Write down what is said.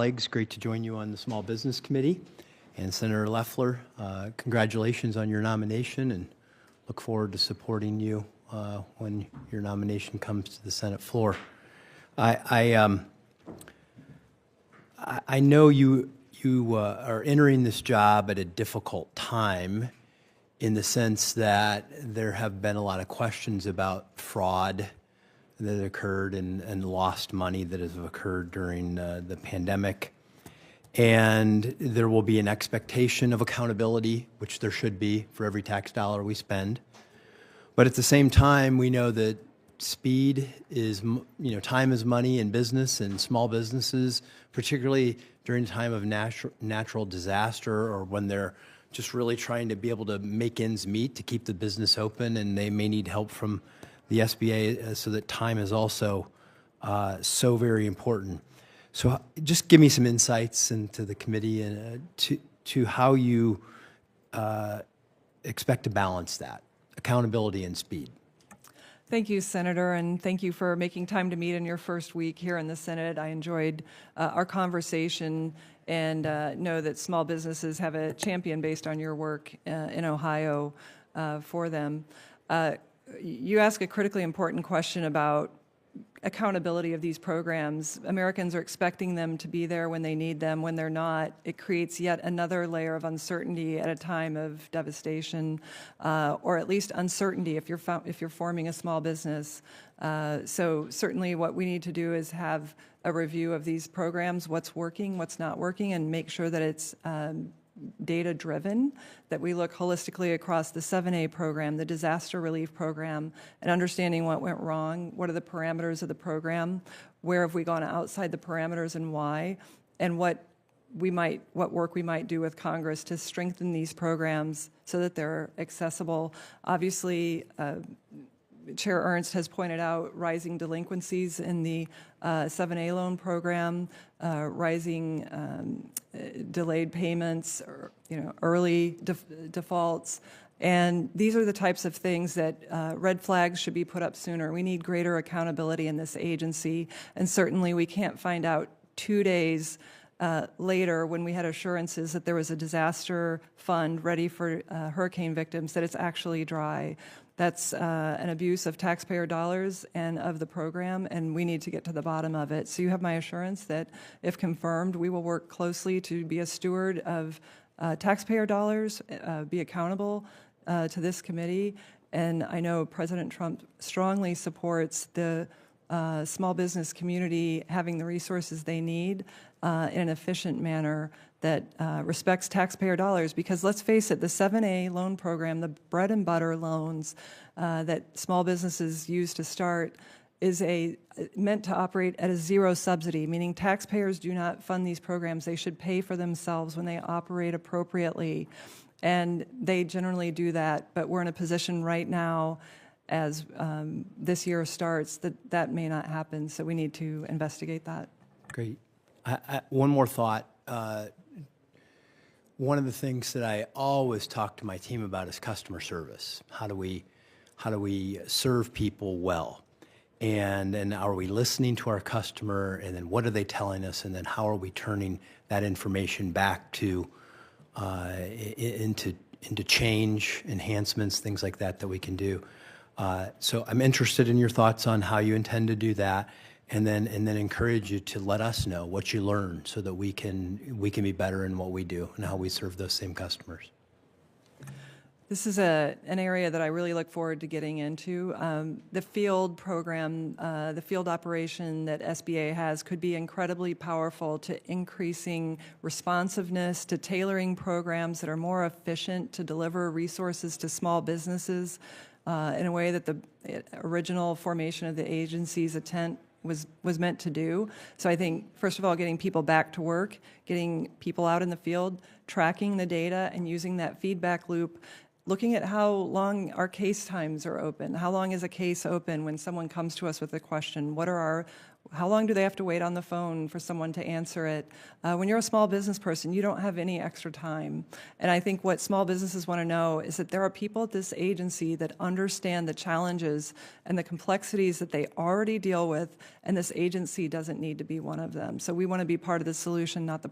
colleagues, great to join you on the Small Business Committee. And Senator Loeffler, congratulations on your nomination, and look forward to supporting you when your nomination comes to the Senate floor. I know you are entering this job at a difficult time, in the sense that there have been a lot of questions about fraud that occurred and lost money that has occurred during the pandemic. And there will be an expectation of accountability, which there should be for every tax dollar we spend. But at the same time, we know that speed is, time is money in business and small businesses, particularly during a time of natural disaster, or when they're just really trying to be able to make ends meet to keep the business open, and they may need help from the SBA, so that time is also so very important. So just give me some insights into the committee and to how you expect to balance that, accountability and speed. Thank you, Senator, and thank you for making time to meet in your first week here in the Senate. I enjoyed our conversation and know that small businesses have a champion based on your work in Ohio for them. You ask a critically important question about accountability of these programs. Americans are expecting them to be there when they need them. When they're not, it creates yet another layer of uncertainty at a time of devastation, or at least uncertainty if you're forming a small business. So certainly what we need to do is have a review of these programs, what's working, what's not working, and make sure that it's data-driven, that we look holistically across the 7A program, the disaster relief program, and understanding what went wrong, what are the parameters of the program, where have we gone outside the parameters and why, and what work we might do with Congress to strengthen these programs so that they're accessible. Obviously, Chair Ernst has pointed out rising delinquencies in the 7A loan program, rising delayed payments, or, early defaults. And these are the types of things that red flags should be put up sooner. We need greater accountability in this agency. And certainly we can't find out 2 days later, when we had assurances that there was a disaster fund ready for hurricane victims, that it's actually dry. That's an abuse of taxpayer dollars and of the program, and we need to get to the bottom of it. So you have my assurance that, if confirmed, we will work closely to be a steward of taxpayer dollars, be accountable to this committee. And I know President Trump strongly supports the small business community having the resources they need in an efficient manner that respects taxpayer dollars, because let's face it, the 7A loan program, the bread and butter loans that small businesses use to start, is meant to operate at a zero subsidy, meaning taxpayers do not fund these programs. They should pay for themselves when they operate appropriately, and they generally do that. But we're in a position right now, as this year starts, that may not happen, so we need to investigate that. Great. One more thought. One of the things that I always talk to my team about is customer service. How do we serve people well? And are we listening to our customer? And then what are they telling us? And then how are we turning that information back to into change, enhancements, things like that we can do? So I'm interested in your thoughts on how you intend to do that, and then encourage you to let us know what you learn, so that we can be better in what we do and how we serve those same customers. This is an area that I really look forward to getting into. The field program, the field operation that SBA has could be incredibly powerful to increasing responsiveness, to tailoring programs that are more efficient to deliver resources to small businesses in a way that the original formation of the agency's intent was meant to do. So I think, first of all, getting people back to work, getting people out in the field, tracking the data and using that feedback loop, looking at how long our case times are open. How long is a case open when someone comes to us with a question? What are How long do they have to wait on the phone for someone to answer it? When you're a small business person, you don't have any extra time. And I think what small businesses want to know is that there are people at this agency that understand the challenges and the complexities that they already deal with, and this agency doesn't need to be one of them. So we want to be part of the solution, not the